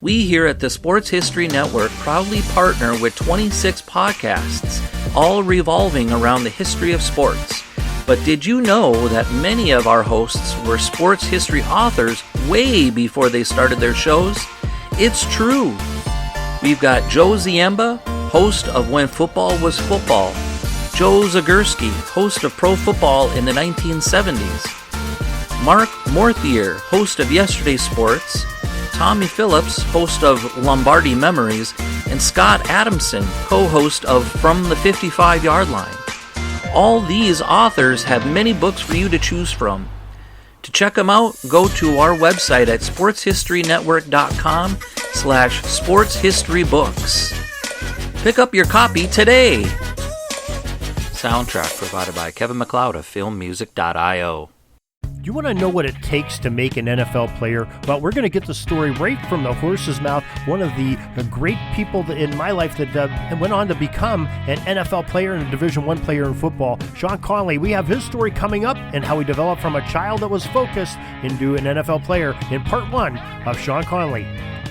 We here at the Sports History Network proudly partner with 26 podcasts, all revolving around the history of sports. But did you know that many of our hosts were sports history authors way before they started their shows? It's true. We've got Joe Ziemba, host of When Football Was Football, Joe Zagurski, host of Pro Football in the 1970s, Mark Morthier, host of Yesterday's Sports, Tommy Phillips, host of Lombardi Memories, and Scott Adamson, co-host of From the 55-Yard Line. All these authors have many books for you to choose from. To check them out, go to our website at sportshistorynetwork.com/sportshistorybooks. Pick up your copy today. Soundtrack provided by Kevin MacLeod of filmmusic.io. Do you want to know what it takes to make an NFL player? Well, we're going to get the story right from the horse's mouth. One of the great people in my life that went on to become an NFL player and a Division I player in football, Sean Conley. We have his story coming up and how he developed from a child that was focused into an NFL player in part one of Sean Conley.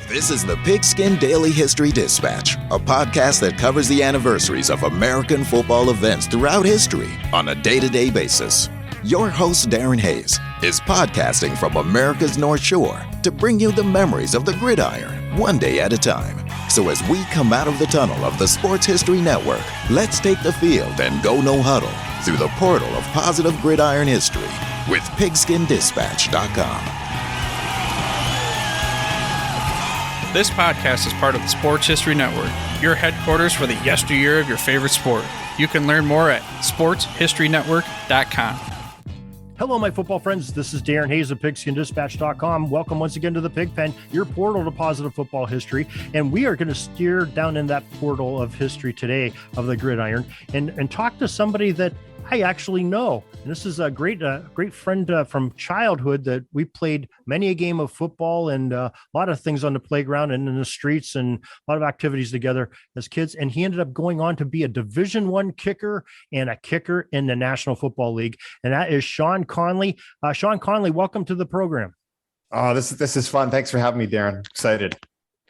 This is the Pigskin Daily History Dispatch, a podcast that covers the anniversaries of American football events throughout history on a day-to-day basis. Your host, Darren Hayes, is podcasting from America's North Shore to bring you the memories of the gridiron, one day at a time. So as we come out of the tunnel of the Sports History Network, let's take the field and go no huddle through the portal of positive gridiron history with PigskinDispatch.com. This podcast is part of the Sports History Network, your headquarters for the yesteryear of your favorite sport. You can learn more at sportshistorynetwork.com. Hello, my football friends. This is Darren Hayes of PigskinDispatch.com. Welcome once again to the Pig Pen, your portal to positive football history. And we are going to steer down in that portal of history today of the gridiron and talk to somebody that I actually know. And this is a great friend from childhood that we played many a game of football and a lot of things on the playground and in the streets and a lot of activities together as kids. And he ended up going on to be a Division I kicker and a kicker in the National Football League. And that is Sean Conley. Sean Conley, welcome to the program. Oh, this is fun. Thanks for having me, Darren. Excited.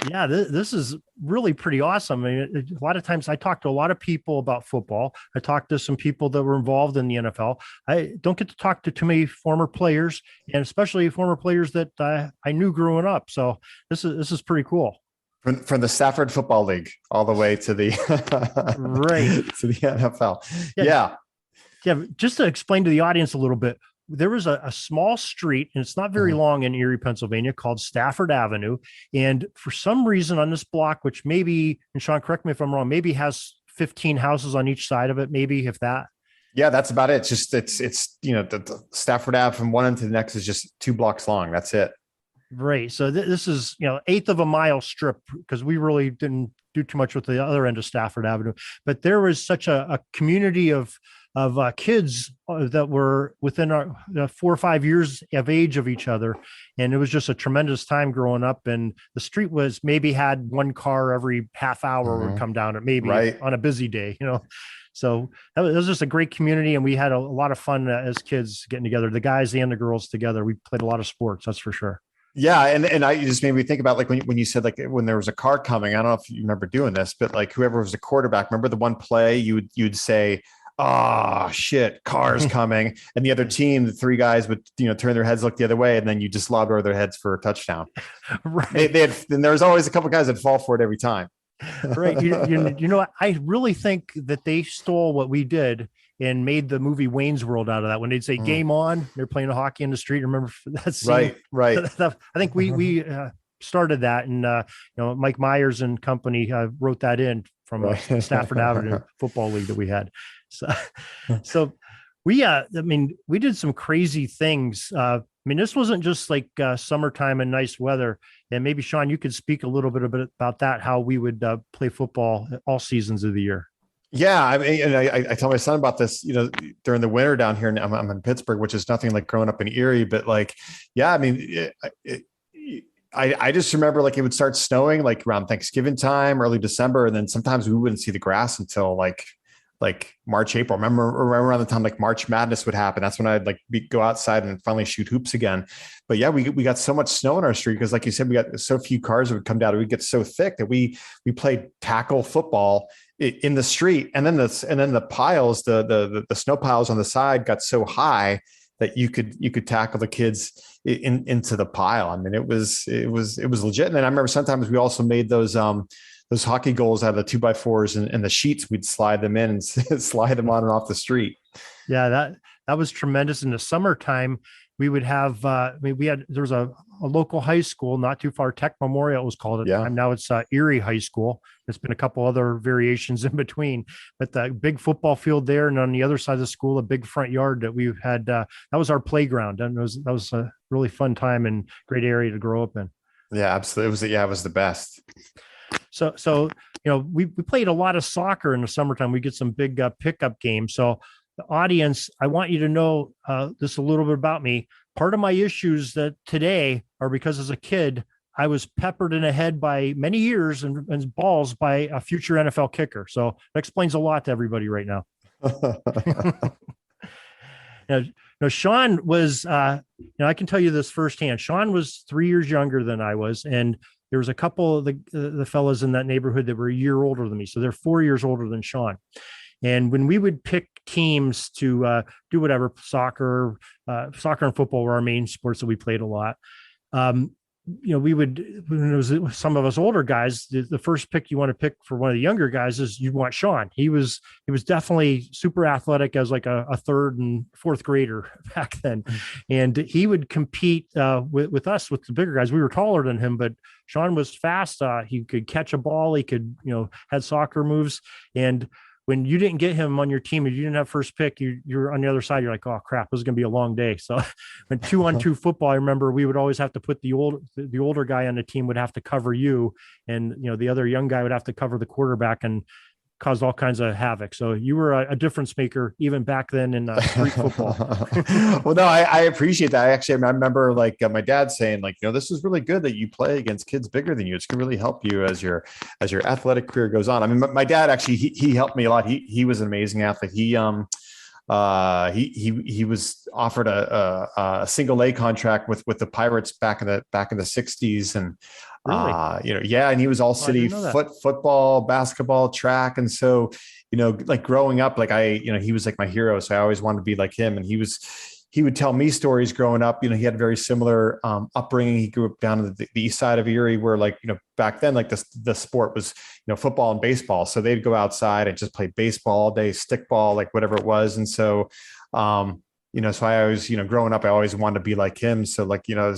Yeah, this is really pretty awesome. I mean, a lot of times I talk to a lot of people about football. I talk to some people that were involved in the NFL. I don't get to talk to too many former players, and especially former players that I knew growing up. So this is pretty cool. From the Stafford Football League all the way to the right to the NFL. Yeah. Just to explain to the audience a little bit. There was a small street, and it's not very long in Erie, Pennsylvania, called Stafford Avenue. And for some reason on this block, which maybe, and Sean, correct me if I'm wrong, maybe has 15 houses on each side of it, maybe if that. Yeah, that's about it. It's the Stafford Ave from one end to the next is just 2 blocks long. That's it. Right. So this is, eighth of a mile strip because we really didn't do too much with the other end of Stafford Avenue. But there was such a community of kids that were within our 4 or 5 years of age of each other. And it was just a tremendous time growing up. And the street maybe had one car every half hour would come down, or maybe on a busy day, So it was just a great community. And we had a lot of fun as kids getting together, the guys and the girls together. We played a lot of sports, that's for sure. Yeah. And I just made me think about like when you said like when there was a car coming, I don't know if you remember doing this, but like whoever was the quarterback, remember the one play you'd say, "Oh shit, car's coming," and the other team, the 3 guys would turn their heads, look the other way, and then you just lob over their heads for a touchdown. Right. And there was always a couple guys that fall for it every time. Right. I really think that they stole what we did and made the movie Wayne's World out of that. When they'd say "game on," they're playing hockey in the street. Remember that scene? Right. I think we started that, and Mike Myers and company wrote that in from a Stafford Avenue football league that we had. So we did some crazy things. This wasn't just like summertime and nice weather. And maybe Sean, you could speak a little bit about that, how we would play football all seasons of the year. Yeah. I tell my son about this, during the winter down here. I'm in Pittsburgh, which is nothing like growing up in Erie, but like, yeah, I just remember like it would start snowing like around Thanksgiving time, early December. And then sometimes we wouldn't see the grass until like like March, April. Remember around the time like March Madness would happen. That's when I'd like go outside and finally shoot hoops again. But yeah, we got so much snow on our street because, like you said, we got so few cars that would come down. It would get so thick that we played tackle football in the street, and then the piles, the snow piles on the side got so high that you could tackle the kids into the pile. I mean, it was legit. And then I remember sometimes we also made those hockey goals out of the 2x4s and the sheets. We'd slide them in and slide them on and off the street. Yeah, that was tremendous. In the summertime, we would have, there was a local high school not too far, Tech Memorial it was called at the time. Now it's Erie High School. There's been a couple other variations in between, but the big football field there, and on the other side of the school, a big front yard that we had, that was our playground. And that was a really fun time and great area to grow up in. Yeah, absolutely. It was the best. So, we played a lot of soccer in the summertime. We get some big pickup games. So the audience, I want you to know this a little bit about me. Part of my issues that today are because as a kid, I was peppered in the head by many years and balls by a future NFL kicker. So that explains a lot to everybody right now. Now, Sean was, I can tell you this firsthand. Sean was 3 years younger than I was, and there was a couple of the fellas in that neighborhood that were a year older than me. So they're 4 years older than Sean. And when we would pick teams to do whatever, soccer and football were our main sports that we played a lot. We would, when it was some of us older guys, the first pick you want to pick for one of the younger guys is you want Sean. He was definitely super athletic as like a third and fourth grader back then. And he would compete with us, with the bigger guys. We were taller than him, but Sean was fast. He could catch a ball. He could, had soccer moves. And when you didn't get him on your team, if you didn't have first pick, you're on the other side. You're like, oh crap, this is going to be a long day. So when 2-on-2 football, I remember we would always have to put the older guy on the team would have to cover you. And, the other young guy would have to cover the quarterback and caused all kinds of havoc. So you were a difference maker even back then in street football. Well, no, I appreciate that. I remember like my dad saying like, this is really good that you play against kids bigger than you. It's going to really help you as your athletic career goes on. I mean, my dad actually, he helped me a lot. He was an amazing athlete. He was offered a single A contract with the Pirates back in the 60s. And really? And he was all city football, basketball, track. And so, like growing up, like he was like my hero. So I always wanted to be like him. And he would tell me stories growing up. He had a very similar upbringing. He grew up down in the east side of Erie where back then, like the sport was, football and baseball. So they'd go outside and just play baseball all day, stickball, like whatever it was. And so, so I always, growing up, I always wanted to be like him. So like, I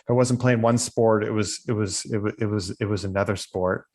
wasn't playing one sport. It was another sport.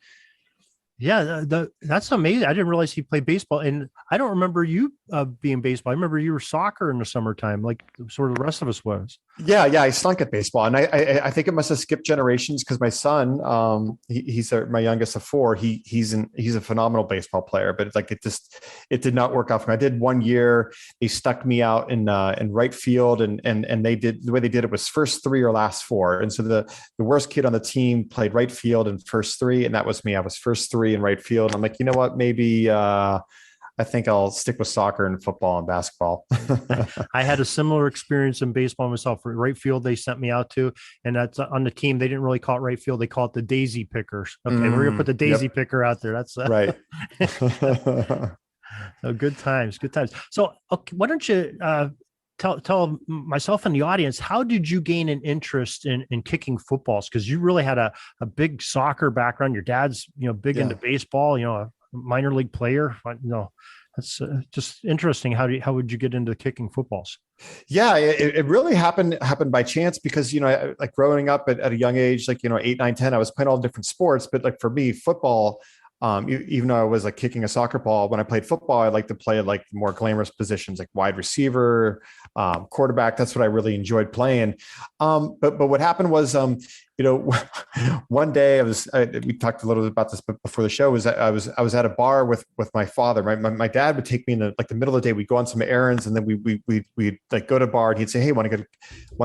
Yeah, that's amazing. I didn't realize he played baseball, and I don't remember you being baseball. I remember you were soccer in the summertime, like sort of the rest of us was. Yeah, I stunk at baseball, and I think it must have skipped generations because my son, he's my youngest of four. He's a phenomenal baseball player, but it did not work out for me. I did 1 year. They stuck me out in right field, and they did the way they did it was first three or last four, and so the worst kid on the team played right field in first three, and that was me. I was first three in right field. I'm like, you know what? Maybe I think I'll stick with soccer and football and basketball. I had a similar experience in baseball myself. For right field, they sent me out to, and that's on the team. They didn't really call it right field. They call it the daisy pickers. Okay, we're gonna put the daisy picker out there. That's right. So good times. So okay, why don't you tell myself and the audience, how did you gain an interest in kicking footballs? Because you really had a big soccer background. Your dad's big into baseball. A minor league player. That's just interesting. How would you get into kicking footballs? Yeah, it really happened by chance because, like growing up at a young age, like, 8, 9, 10, I was playing all different sports. But like for me, football, even though I was like kicking a soccer ball, when I played football, I like to play like more glamorous positions like wide receiver, quarterback. That's what I really enjoyed playing. But what happened was, one day we talked a little bit about this before the show. Was I was at a bar with my father. My dad would take me in the middle of the day. We'd go on some errands, and then we'd like go to a bar, and he'd say, "Hey, want to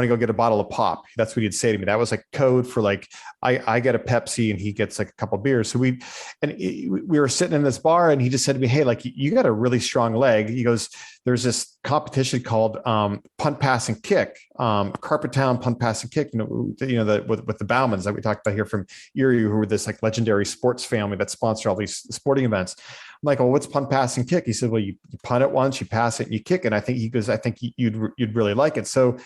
go get a bottle of pop?" That's what he'd say to me. That was like code for like I get a Pepsi and he gets like a couple of beers. So we were sitting in this bar, and he just said to me, "Hey, like you got a really strong leg." He goes, "There's this competition called punt, pass, and kick, Carpet Town punt, pass, and kick. With the Baumans that we talked about here from Erie, who were this like legendary sports family that sponsor all these sporting events." I'm like, "Well, what's punt, pass, and kick?" He said, "Well, you punt it once, you pass it, and you kick it." And I think he goes, "I think you'd really like it." So,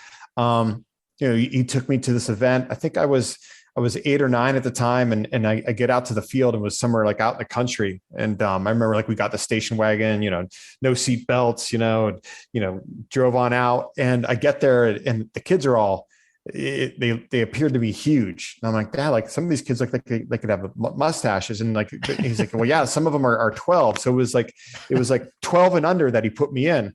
he took me to this event. I think I was 8 or 9 at the time. And I get out to the field and was somewhere like out in the country. And I remember like we got the station wagon, no seat belts, drove on out, and I get there and the kids are all, they appeared to be huge. And I'm like, "Dad, like some of these kids look like they could have mustaches." And like, he's like, "Well, yeah, some of them are 12. So it was like 12 and under that he put me in.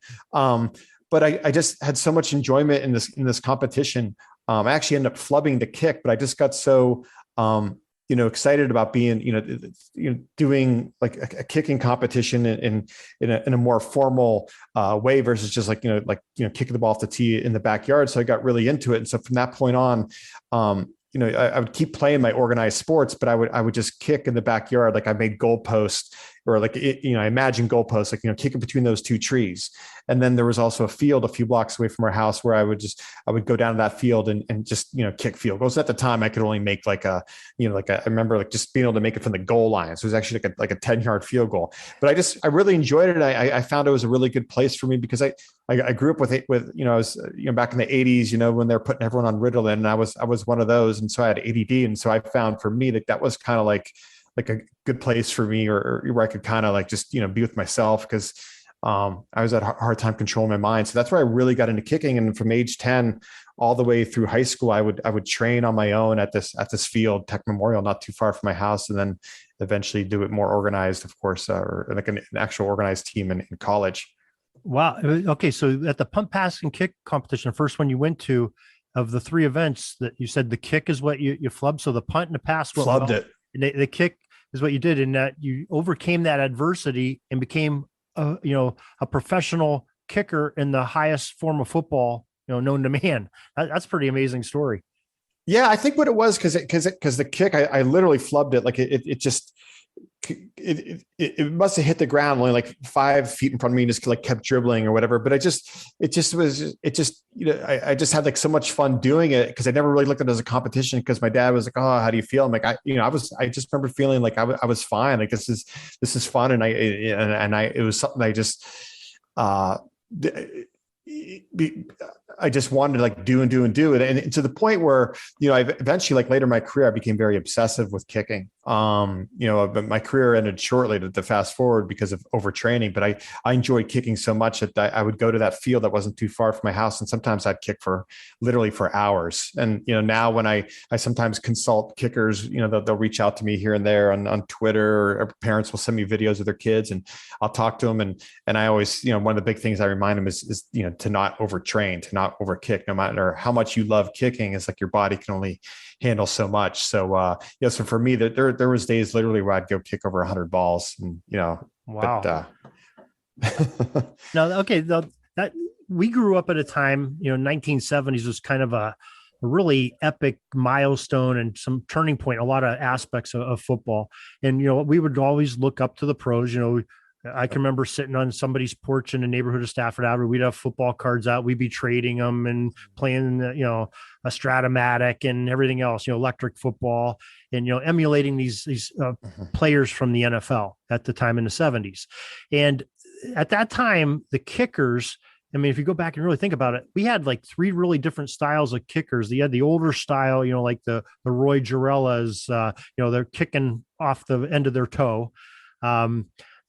But I just had so much enjoyment in this competition. I actually ended up flubbing the kick, but I just got so, excited about being, doing like a kicking competition in a more formal way versus just like, kicking the ball off the tee in the backyard. So I got really into it. And so from that point on, I would keep playing my organized sports, but I would just kick in the backyard. Like I made goalposts, or like, I imagine goalposts, like, kicking between those two trees. And then there was also a field a few blocks away from our house where I would go down to that field and just, kick field goals. At the time I could only make I remember like just being able to make it from the goal line. So it was actually like a 10-yard field goal, but I really enjoyed it. I found it was a really good place for me because I grew up with I was, back in the 80s, when they're putting everyone on Ritalin, and I was one of those. And so I had ADD. And so I found for me that was kind of like a good place for me, or where I could kind of like just, be with myself, because I was at a hard time controlling my mind. So that's where I really got into kicking. And from age 10 all the way through high school, I would train on my own at this field, Tech Memorial, not too far from my house. And then eventually do it more organized, of course, or like an actual organized team in college. Wow. Okay. So at the punt, pass, and kick competition, the first one you went to, of the 3 events that you said, the kick is what you flubbed. So the punt and the pass flubbed it. And the kick is what you did, in that you overcame that adversity and became a professional kicker in the highest form of football, known to man. That's a pretty amazing story. Yeah, I think what it was, because the kick, I literally flubbed it. Like it just it must have hit the ground only like 5 feet in front of me and just like kept dribbling or whatever. But I just had like so much fun doing it, because I never really looked at it as a competition, because my dad was like, "Oh, how do you feel?" I'm like, I just remember feeling like I was fine. Like this is fun. And it was something I just, I just wanted to like do it. And to the point where, I eventually, like later in my career, I became very obsessive with kicking. But my career ended shortly, to fast forward, because of overtraining. But I enjoyed kicking so much that I would go to that field that wasn't too far from my house. And sometimes I'd kick literally for hours. And, now when I sometimes consult kickers, they'll reach out to me here and there on Twitter, or parents will send me videos of their kids, and I'll talk to them. And I always, one of the big things I remind them is to not overtrain, to not overkick. No matter how much you love kicking, it's like your body can only handle so much. So, so for me, there was days literally where I'd go kick over 100 balls, and, wow. Now, okay. That we grew up at a time, 1970s was kind of a really epic milestone and some turning point, a lot of aspects of football. And, we would always look up to the pros. I can remember sitting on somebody's porch in the neighborhood of Stafford Avenue. We'd have football cards out. We'd be trading them and playing, a Stratomatic and everything else, electric football, and, emulating these players from the NFL at the time in the 70s. And at that time, the kickers, I mean, if you go back and really think about it, we had like 3 really different styles of kickers. You had the older style, like the Roy Jarellas, they're kicking off the end of their toe.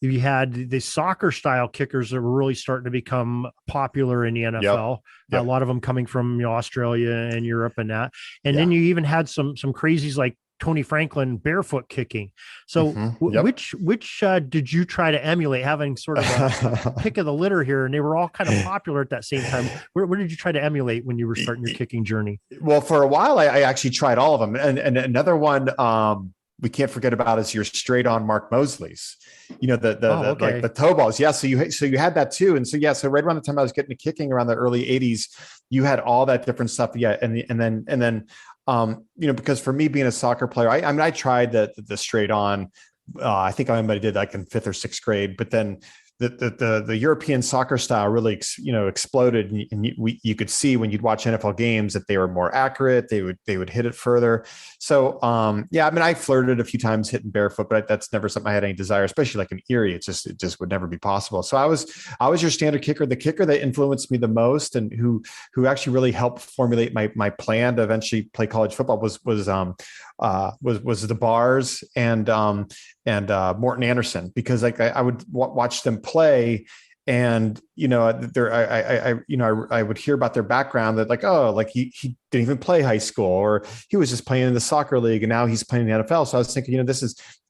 You had the soccer style kickers that were really starting to become popular in the NFL. Yep. A lot of them coming from Australia and Europe and that. And then you even had some crazies like Tony Franklin barefoot kicking. So Yep. which did you try to emulate, having sort of a pick of the litter here? And they were all kind of popular at that same time. Where did you try to emulate when you were starting your kicking journey? Well, for a while, I actually tried all of them. And another one we can't forget about is your straight on Mark Mosley's, like the toe balls. Yeah. So you had that too. And so, yeah, so right around the time I was getting to kicking around the early 80s, you had all that different stuff. Yeah. And then because for me being a soccer player, I tried the straight on, I think I did like in 5th or 6th grade, but then the European soccer style really, exploded. And you could see when you'd watch NFL games that they were more accurate. They would hit it further. So, I flirted a few times hitting barefoot, but that's never something I had any desire, especially like in Erie. It just would never be possible. So I was your standard kicker. The kicker that influenced me the most and who actually really helped formulate my plan to eventually play college football was the Bars and Morton Anderson, because like I would watch them play, and I would hear about their background, that like, oh, like he didn't even play high school, or he was just playing in the soccer league and now he's playing in the NFL. So I was thinking,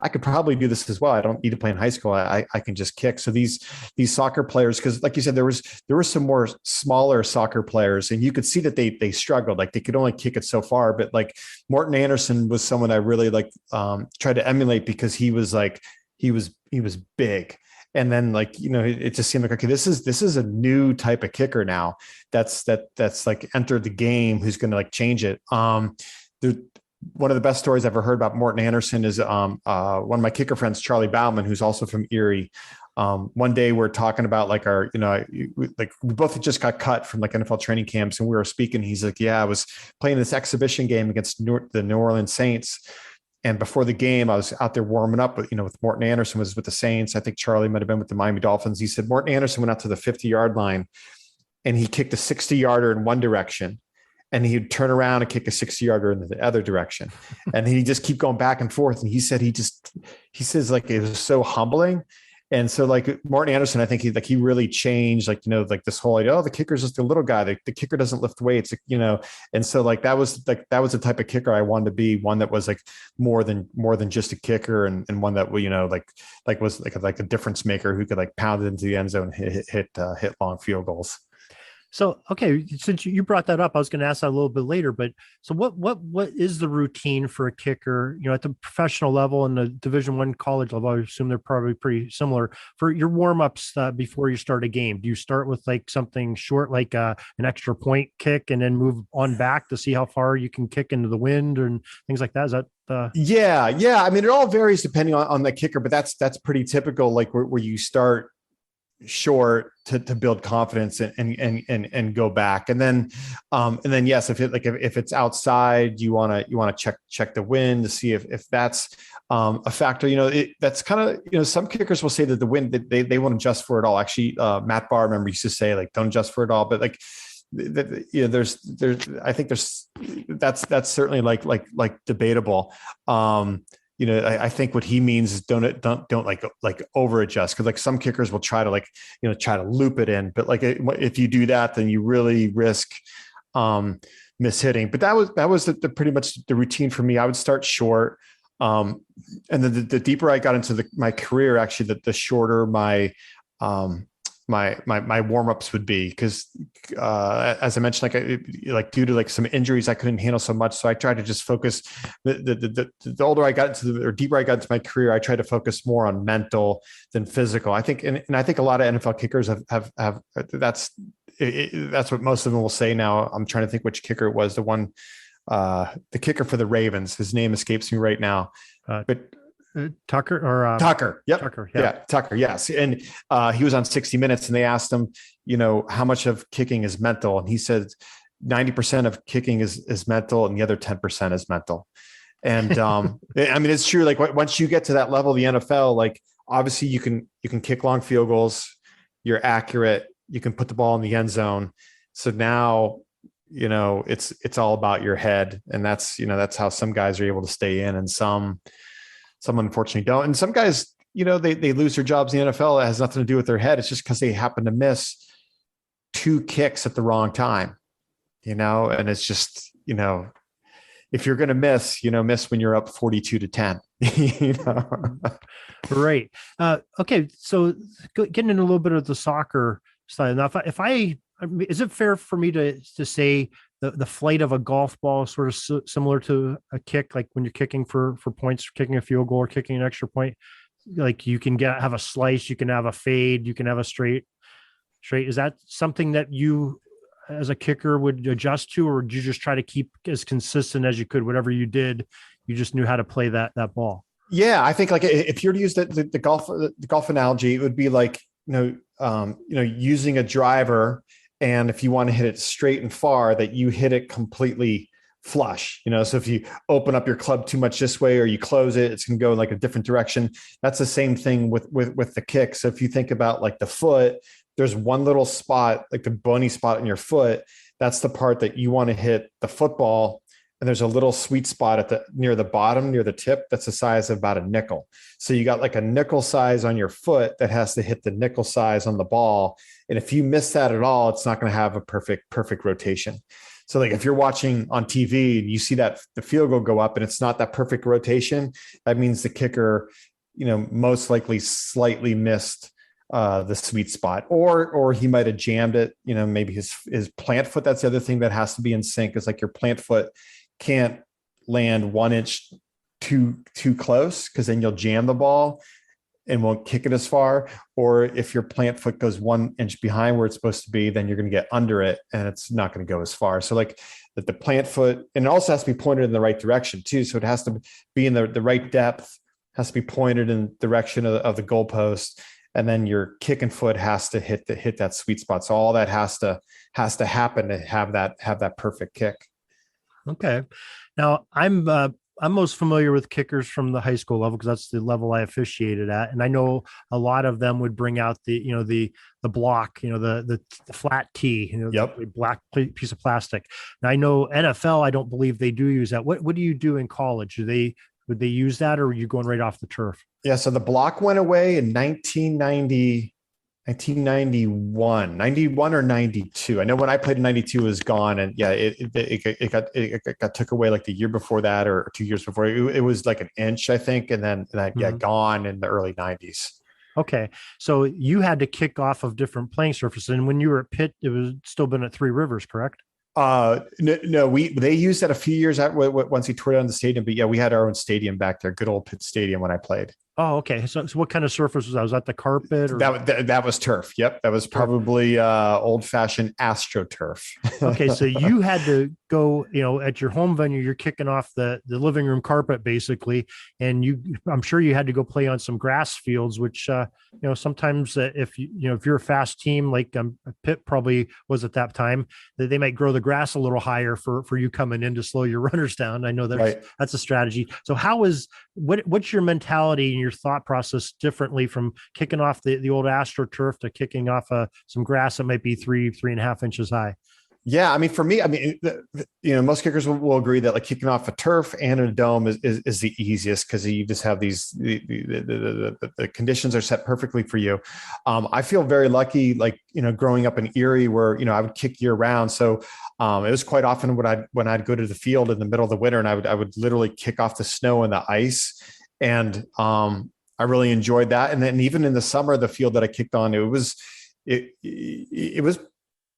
I could probably do this as well. I don't need to play in high school. I can just kick. So these soccer players, because like you said, there were some more smaller soccer players, and you could see that they struggled. Like they could only kick it so far. But like Morton Anderson was someone I really tried to emulate, because he was big. And then it just seemed like, okay, this is a new type of kicker now that's like entered the game, who's going to like change it. One of the best stories I've ever heard about Morton Anderson is one of my kicker friends, Charlie Bauman, who's also from Erie. One day we're talking about like we both just got cut from like NFL training camps, and we were speaking. He's like, yeah, I was playing this exhibition game against the New Orleans Saints. And before the game, I was out there warming up, with Morton Anderson was with the Saints. I think Charlie might've been with the Miami Dolphins. He said Morton Anderson went out to the 50-yard line and he kicked a 60-yarder in one direction, and he'd turn around and kick a 60-yarder in the other direction. And he'd just keep going back and forth. And he said, he says like, it was so humbling. And so like Morton Anderson, I think he really changed, this whole idea, oh, the kicker's just a little guy. The kicker doesn't lift weights, and so that was the type of kicker I wanted to be, one that was like more than just a kicker, and one that was like a difference maker who could like pound it into the end zone, hit long field goals. So, okay, since you brought that up, I was going to ask that a little bit later, but so what is the routine for a kicker, at the professional level and the Division I college level? I assume they're probably pretty similar for your warm-ups before you start a game. Do you start with like something short, like an extra point kick, and then move on back to see how far you can kick into the wind and things like that? Is that Yeah. I mean, it all varies depending on the kicker, but that's pretty typical, like where you start short to build confidence and go back. And then yes, if it's outside, you want to check the wind to see if that's a factor. That's kind of, some kickers will say that the wind, they won't adjust for it all. Actually, Matt Barr, remember, used to say like, don't adjust for it all, but like, there's I think that's certainly like debatable. I think what he means is don't like over adjust, because like some kickers will try to try to loop it in, but like if you do that, then you really risk mishitting. But that was the pretty much the routine for me. I would start short, and then the deeper I got into my career, actually, the shorter my warm-ups would be, because as I mentioned, due to like some injuries, I couldn't handle so much. So I tried to just focus. The older I got or deeper I got into my career, I tried to focus more on mental than physical. I think, and I think a lot of NFL kickers have that's what most of them will say now. I'm trying to think which kicker it was. The kicker for the Ravens. His name escapes me right now, but. Tucker. Yep. Tucker. Yeah. Tucker. Yes. And he was on 60 Minutes, and they asked him, how much of kicking is mental? And he said 90% of kicking is mental, and the other 10% is mental. And I mean, it's true. Like once you get to that level of the NFL, like obviously you can kick long field goals. You're accurate. You can put the ball in the end zone. So now, it's all about your head. And that's how some guys are able to stay in, and some unfortunately don't. And some guys, they lose their jobs in the NFL. It has nothing to do with their head. It's just because they happen to miss 2 kicks at the wrong time, and it's just, if you're going to miss, miss when you're up 42-10, Right. Okay. So getting into a little bit of the soccer side. Now, is it fair for me to say the flight of a golf ball is sort of similar to a kick, like when you're kicking for points, kicking a field goal or kicking an extra point? Like you can have a slice, you can have a fade, you can have a straight. Is that something that you as a kicker would adjust to, or did you just try to keep as consistent as you could? Whatever you did, you just knew how to play that ball. Yeah, I think like if you were to use the golf analogy, it would be like using a driver, and if you want to hit it straight and far, that you hit it completely flush. So if you open up your club too much this way or you close it, it's going to go in like a different direction. That's the same thing with the kick. So if you think about like the foot, there's one little spot, like the bony spot in your foot. That's the part that you want to hit the football. And there's a little sweet spot near the bottom, near the tip, that's the size of about a nickel. So you got like a nickel size on your foot that has to hit the nickel size on the ball. And if you miss that at all, it's not going to have a perfect rotation. So like if you're watching on TV and you see that the field goal go up and it's not that perfect rotation, that means the kicker, most likely slightly missed the sweet spot, or he might have jammed it. Maybe his plant foot. That's the other thing that has to be in sync, is like your plant foot can't land 1 inch too close, because then you'll jam the ball and won't kick it as far. Or if your plant foot goes 1 inch behind where it's supposed to be, then you're going to get under it and it's not going to go as far. So like that the plant foot, and it also has to be pointed in the right direction too. So it has to be in the right depth, has to be pointed in the direction of the goalpost. And then your kicking foot has to hit that sweet spot. So all that has to happen to have that perfect kick. Okay. Now I'm most familiar with kickers from the high school level, because that's the level I officiated at. And I know a lot of them would bring out the block, the flat tee, Yep. the black piece of plastic. And I know NFL, I don't believe they do use that. What do you do in college? Would they use that, or are you going right off the turf? Yeah. So the block went away in 1991 or 92. I know when I played in 92 it was gone. And yeah, it got took away like the year before that, or 2 years before. It was like an inch, I think. And then gone in the early 90s. Okay. So you had to kick off of different playing surfaces. And when you were at Pitt, it was still been at Three Rivers, correct? No, they used that a few years out once we tore down the stadium, but yeah, we had our own stadium back there, good old Pitt Stadium when I played. Oh, okay. So what kind of surface was that? Was that the carpet? Or? That was turf. Yep. That was probably old fashioned AstroTurf. Okay. So you had to go, at your home venue, you're kicking off the living room carpet basically. And I'm sure you had to go play on some grass fields, which, sometimes if you're a fast team, like Pitt probably was at that time, that they might grow the grass a little higher for you coming in to slow your runners down. I know that's a strategy. So what's your mentality and your thought process differently from kicking off the old AstroTurf to kicking off some grass that might be 3.5 inches high? Yeah. I mean, for me, most kickers will agree that like kicking off a turf and a dome is the easiest, because you just have these, the conditions are set perfectly for you. I feel very lucky, like, growing up in Erie where, I would kick year round. So it was quite often when I'd go to the field in the middle of the winter, and I would literally kick off the snow and the ice. And I really enjoyed that. And then even in the summer, the field that I kicked on, it was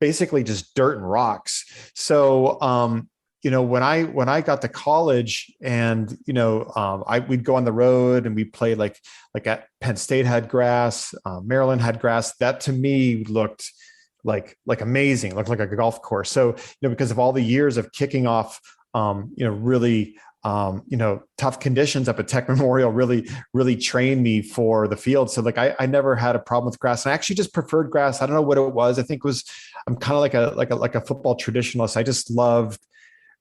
basically just dirt and rocks. So, when I got to college, and, we'd go on the road and we played like at Penn State had grass, Maryland had grass. That to me looked like amazing, looked like a golf course. So, because of all the years of kicking off, really, tough conditions up at Tech Memorial really trained me for the field. So like, I never had a problem with grass, and I actually just preferred grass. I don't know what it was. I think I'm kind of like a football traditionalist. I just loved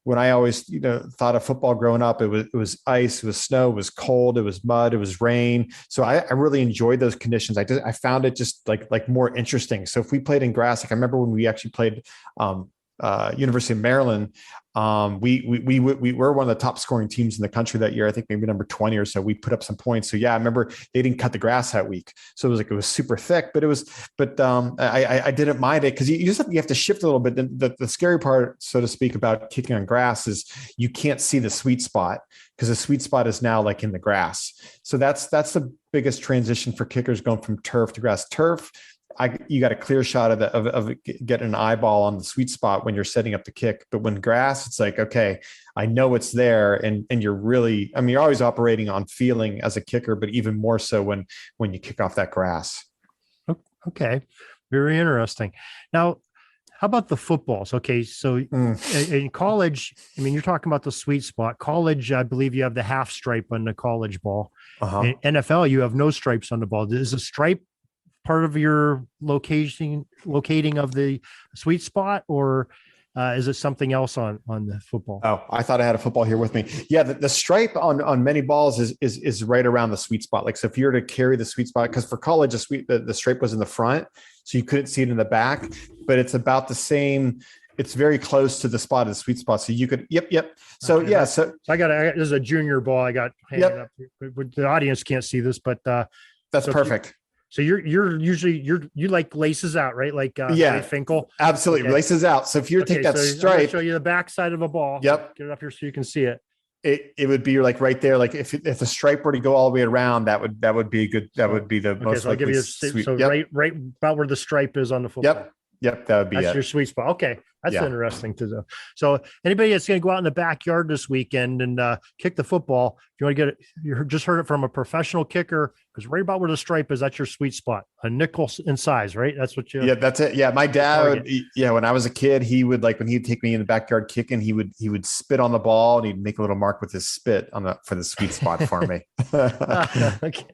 when I always, thought of football growing up, it was ice, it was snow, it was cold, it was mud, it was rain. So I really enjoyed those conditions. I found it just like more interesting. So if we played in grass, like I remember when we actually played, University of Maryland, We were one of the top scoring teams in the country that year. I think maybe number 20 or so. We put up some points. So yeah, I remember they didn't cut the grass that week. So it was super thick, but I didn't mind it because you have to shift a little bit. The scary part, so to speak, about kicking on grass is you can't see the sweet spot because the sweet spot is now like in the grass. So that's the biggest transition for kickers going from turf to grass. Turf, you got a clear shot of getting an eyeball on the sweet spot when you're setting up the kick. But when grass, it's like, okay, I know it's there. And you're really, I mean, you're always operating on feeling as a kicker, but even more so when you kick off that grass. Okay. Very interesting. Now, how about the footballs? Okay. So in college, I mean, you're talking about the sweet spot. College, I believe you have the half stripe on the college ball. In NFL, you have no stripes on the ball. Is a stripe part of your locating of the sweet spot, or is it something else on the football? Oh, I thought I had a football here with me. Yeah, the stripe on many balls is right around the sweet spot. Like, so if you were to carry the sweet spot, because for college the stripe was in the front, so you couldn't see it in the back, but it's about the same. It's very close to the spot of the sweet spot, so you could. Yep. So okay, yeah, so I got this is a junior ball. I got handed up. The audience can't see this, but that's perfect. So you're usually you like laces out, right? Like Finkel. Absolutely. Okay. Laces out. So if you take that stripe, I'll show you the back side of a ball. Yep. Get it up here so you can see it. It would be like right there. Like if the stripe were to go all the way around, that would be good. That would be the most so likely. I'll give you sweet. So right about where the stripe is on the football. Yep. That would be your sweet spot. Okay. That's interesting to do. So anybody that's going to go out in the backyard this weekend and kick the football, if you want to get it, you just heard it from a professional kicker, because right about where the stripe is, that's your sweet spot. A nickel in size, right? That's what you. Yeah, that's it. Yeah, my dad. When I was a kid, he would when he'd take me in the backyard kicking, he would spit on the ball and he'd make a little mark with his spit for the sweet spot for me. Okay.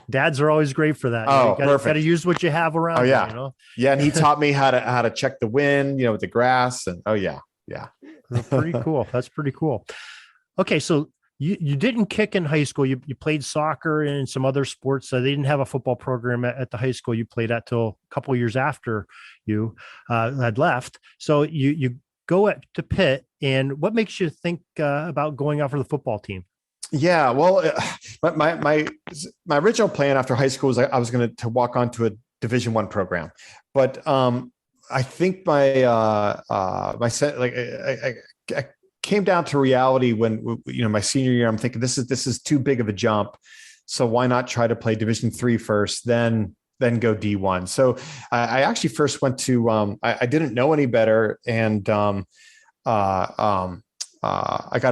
Dads are always great for that. Oh, perfect. Got to use what you have around. Oh yeah, you and he taught me how to check the wind, with the grass, and pretty cool. That's pretty cool. Okay, so you didn't kick in high school. You played soccer and some other sports. They didn't have a football program at the high school you played at till a couple of years after you had left. So you go to Pitt, and what makes you think about going out for the football team? Yeah, well, my original plan after high school was I was going to walk on to a Division I program, but I think I came down to reality when my senior year. I'm thinking this is too big of a jump, so why not try to play Division III first, then go D1. So I actually first went to I didn't know any better, and I got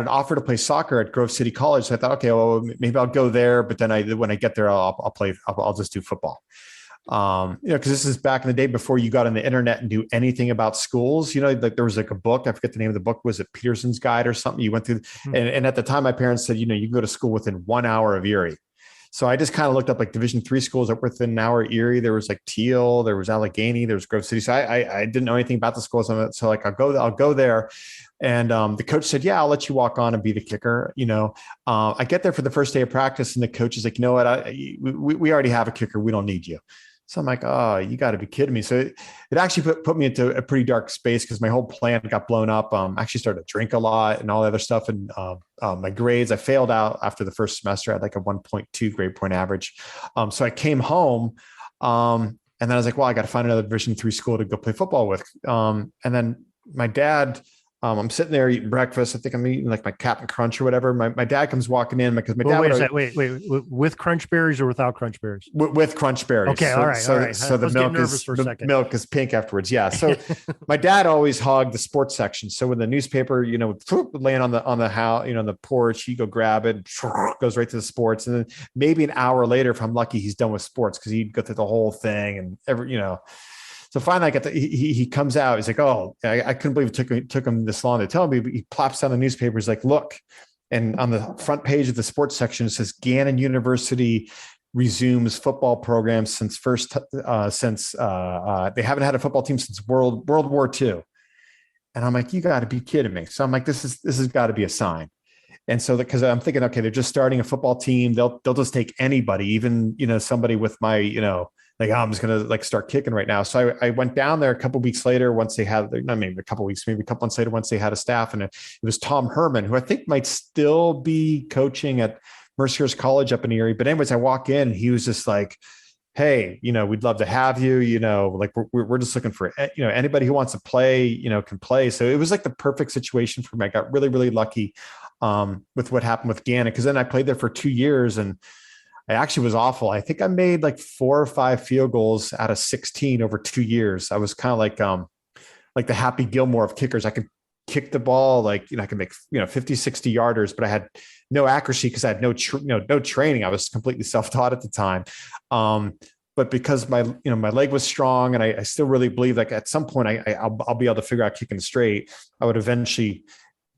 an offer to play soccer at Grove City College. So I thought, okay, well, maybe I'll go there, but then when I get there, I'll just do football. Because this is back in the day before you got on the internet and do anything about schools. Like there was like a book, I forget the name of the book. Was it Peterson's Guide or something? You went through, and at the time, my parents said, you can go to school within 1 hour of Erie. So I just kind of looked up like Division III schools that were within an hour of Erie. There was like Teal, there was Allegheny, there was Grove City. So I didn't know anything about the schools. So like I'll go there. And the coach said, yeah, I'll let you walk on and be the kicker. I get there for the first day of practice, and the coach is like, you know what? We already have a kicker. We don't need you. So I'm like, oh, you got to be kidding me. So it actually put me into a pretty dark space because my whole plan got blown up. I actually started to drink a lot and all that other stuff. And my grades, I failed out after the first semester. I had like a 1.2 grade point average. So I came home and then I was like, well, I got to find another Division III school to go play football with. And then my dad, I'm sitting there eating breakfast. I think I'm eating like my Captain Crunch or whatever. My dad comes walking in because my dad. Wait, with Crunch Berries or without Crunch Berries? With Crunch Berries. Okay, all right. So the milk is pink afterwards. Yeah. So my dad always hogged the sports section. So when the newspaper, would land on the house, on the porch, he'd go grab it, goes right to the sports, and then maybe an hour later, if I'm lucky, he's done with sports because he'd go through the whole thing and So finally, he comes out. He's like, "Oh, I couldn't believe it took him this long to tell me." But he plops down the newspaper. He's like, "Look," and on the front page of the sports section, it says Gannon University resumes football program since they haven't had a football team since World War II. And I'm like, "You got to be kidding me!" So I'm like, "This has got to be a sign." And so because I'm thinking, okay, they're just starting a football team. They'll just take anybody, even somebody with my like, oh, I'm just going to like start kicking right now. So I went down there a couple of weeks later, once they had, not maybe a couple of weeks, maybe a couple months later, once they had a staff, and it was Tom Herman, who I think might still be coaching at Mercyhurst College up in Erie. But anyways, I walk in and he was just like, hey, we'd love to have you, like we're just looking for, anybody who wants to play, can play. So it was like the perfect situation for me. I got really, really lucky with what happened with Gannon. Cause then I played there for 2 years and I actually was awful. I think I made like 4 or 5 field goals out of 16 over 2 years. I was kind of like the Happy Gilmore of kickers. I could kick the ball, like, I could make, 50, 60 yarders, but I had no accuracy because I had no training. I was completely self-taught at the time. But because my leg was strong, and I still really believe like at some point I'll be able to figure out kicking straight, I would eventually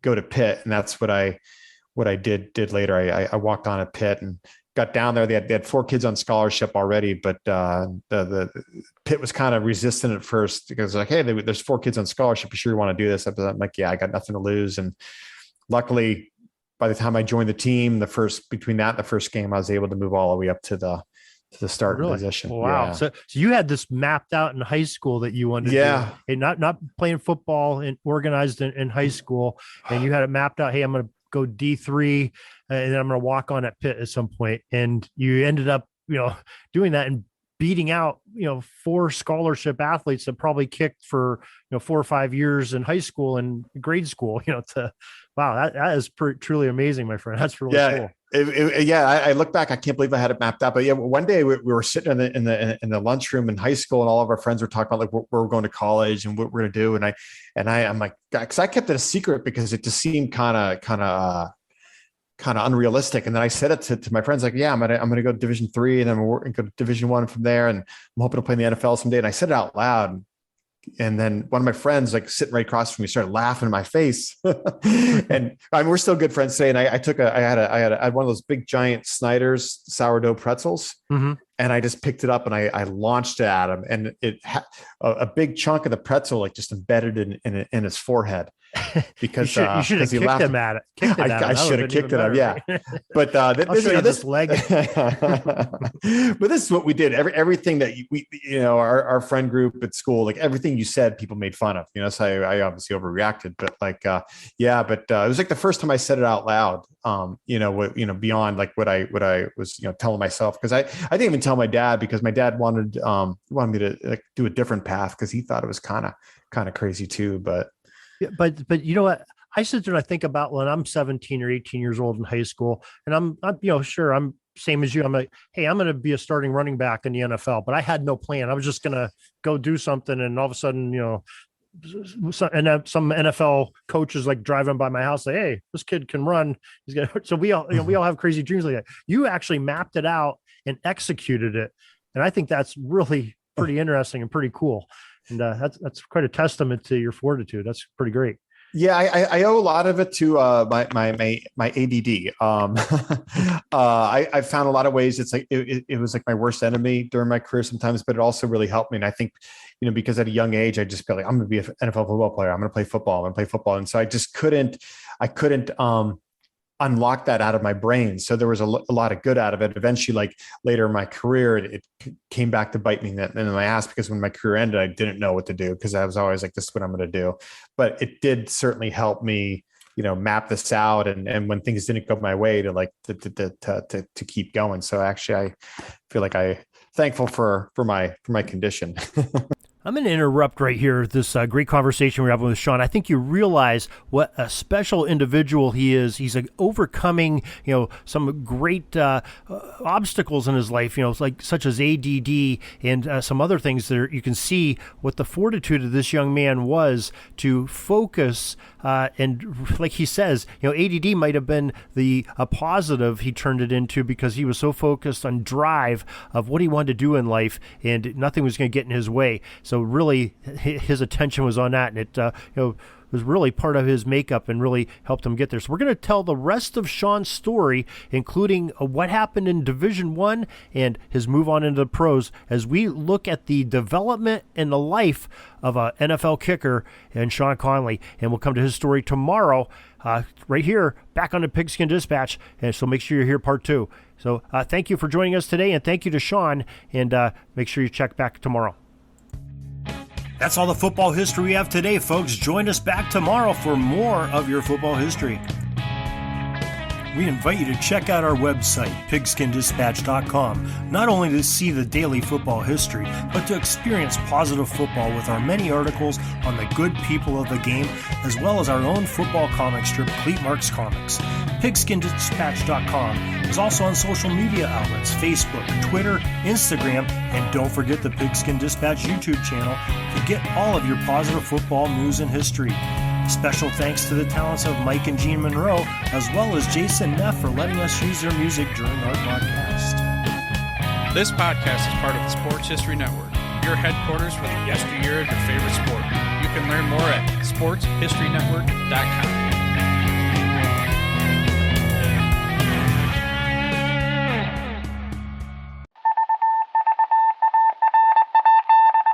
go to Pitt. And that's what I did later. I walked on at Pitt and got down there. They had 4 kids on scholarship already, but the Pitt was kind of resistant at first because like, hey, there's 4 kids on scholarship. You sure you want to do this? I'm like, yeah, I got nothing to lose. And luckily, by the time I joined the team, between that and the first game, I was able to move all the way up to the starting position. Wow. Yeah. So you had this mapped out in high school that you wanted to do. Hey, not playing football and organized in high school. And you had it mapped out. Hey, I'm going to go D3 and then I'm going to walk on at Pitt at some point. And you ended up, doing that and beating out, 4 scholarship athletes that probably kicked for, 4 or 5 years in high school and grade school, wow, that is truly amazing, my friend. That's really cool. I look back, I can't believe I had it mapped out. But yeah, one day we were sitting in the lunchroom in high school, and all of our friends were talking about like where we're going to college and what we're going to do. And I'm like, because I kept it a secret because it just seemed kind of unrealistic. And then I said it to my friends, like, yeah, I'm gonna go to Division 3, and then we're going to go to Division 1 from there, and I'm hoping to play in the NFL someday. And I said it out loud. And then one of my friends, like sitting right across from me, started laughing in my face. And we're still good friends today. And I had one of those big giant Snyder's sourdough pretzels, and I just picked it up and I launched it at him, and it had a big chunk of the pretzel like just embedded in his forehead. Because you should have kicked him at it. I should have kicked it up. Yeah, but this leg. But this is what we did. Everything that we our friend group at school, like everything you said, people made fun of. So I obviously overreacted. But it was like the first time I said it out loud. Beyond like what I was telling myself, because I didn't even tell my dad, because my dad wanted me to like do a different path because he thought it was kind of crazy too. But yeah, but you know what? I sit there and I think about when I'm 17 or 18 years old in high school, and I'm sure I'm same as you. I'm like, hey, I'm going to be a starting running back in the NFL, but I had no plan. I was just going to go do something, and all of a sudden, some NFL coaches like driving by my house, say, hey, this kid can run. He's gonna. So we all have crazy dreams like that. You actually mapped it out and executed it, and I think that's really pretty interesting and pretty cool. And that's quite a testament to your fortitude. That's pretty great. Yeah, I owe a lot of it to my ADD. I found a lot of ways. It's like it was like my worst enemy during my career sometimes, but it also really helped me. And I think because at a young age, I just felt like I'm going to be an NFL football player. I'm going to play football. And so I just couldn't unlock that out of my brain. So there was a lot of good out of it. Eventually, like later in my career, it came back to bite me in my ass, because when my career ended, I didn't know what to do, because I was always like, this is what I'm going to do. But it did certainly help me, map this out. And when things didn't go my way, to keep going. So actually, I feel like I'm thankful for my condition. I'm going to interrupt right here. This great conversation we're having with Sean. I think you realize what a special individual he is. He's overcoming, some great obstacles in his life, like such as ADD and some other things that you can see what the fortitude of this young man was to focus. And like he says, ADD might have been a positive he turned it into, because he was so focused on drive of what he wanted to do in life, and nothing was going to get in his way. So really, his attention was on that, and it was really part of his makeup and really helped him get there. So we're going to tell the rest of Sean's story, including what happened in Division I and his move on into the pros, as we look at the development and the life of an NFL kicker and Sean Conley. And we'll come to his story tomorrow, right here, back on the Pigskin Dispatch. And so make sure you're here part 2. So thank you for joining us today, and thank you to Sean, and make sure you check back tomorrow. That's all the football history we have today, folks. Join us back tomorrow for more of your football history. We invite you to check out our website, pigskindispatch.com, not only to see the daily football history, but to experience positive football with our many articles on the good people of the game, as well as our own football comic strip, Cleat Marks Comics. Pigskindispatch.com is also on social media outlets, Facebook, Twitter, Instagram, and don't forget the Pigskin Dispatch YouTube channel to get all of your positive football news and history. Special thanks to the talents of Mike and Gene Monroe, as well as Jason Neff for letting us use their music during our podcast. This podcast is part of the Sports History Network, your headquarters for the yesteryear of your favorite sport. You can learn more at sportshistorynetwork.com.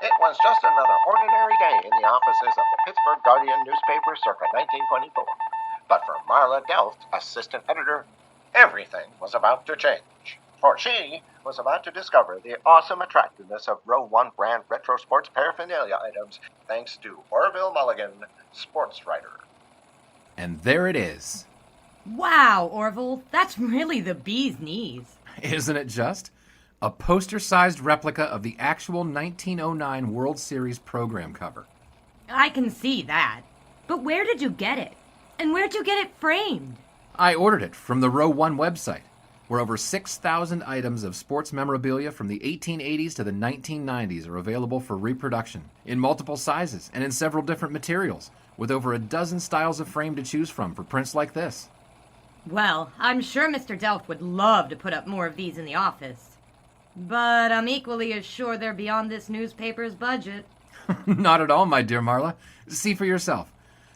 It was just another ordinary day in the offices of the Pittsburgh Guardian newspaper circa 1924. But for Marla Delft, assistant editor, everything was about to change. For she was about to discover the awesome attractiveness of Row 1 brand retro sports paraphernalia items thanks to Orville Mulligan, sports writer. And there it is. Wow, Orville, that's really the bee's knees. Isn't it just? A poster-sized replica of the actual 1909 World Series program cover. I can see that. But where did you get it? And where'd you get it framed? I ordered it from the Row 1 website, where over 6,000 items of sports memorabilia from the 1880s to the 1990s are available for reproduction, in multiple sizes and in several different materials, with over a dozen styles of frame to choose from for prints like this. Well, I'm sure Mr. Delft would love to put up more of these in the office. But I'm equally as sure they're beyond this newspaper's budget. Not at all, my dear Marla. See for yourself.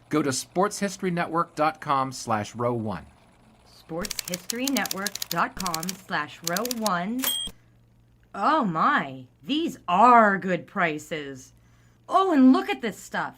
Go to sportshistorynetwork.com/row1. sportshistorynetwork.com/row1. Oh my, these are good prices. Oh, and look at this stuff.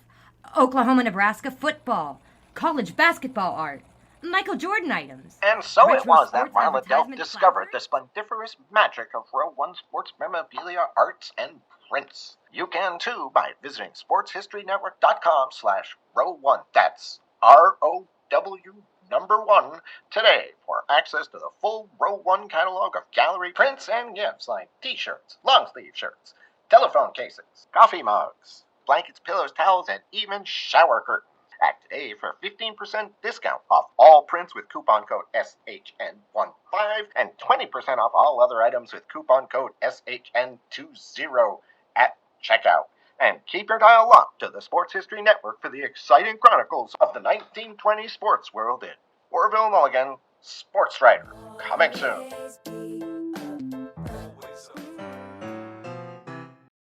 Oklahoma-Nebraska football, college basketball art, Michael Jordan items. And so retro it was that sports Marla Delft advertisement discovered the flowers. splendiferous magic of Row 1 sports memorabilia, arts, and prints. You can too by visiting sportshistorynetwork.com/row1. That's ROW1 today for access to the full Row 1 catalog of gallery prints and gifts like t-shirts, long sleeve shirts, telephone cases, coffee mugs, blankets, pillows, towels, and even shower curtains. Act today for 15% discount off all prints with coupon code SHN15 and 20% off all other items with coupon code SHN20 at checkout. And keep your dial locked to the Sports History Network for the exciting chronicles of the 1920 sports world in Orville Mulligan, sports writer. Coming soon.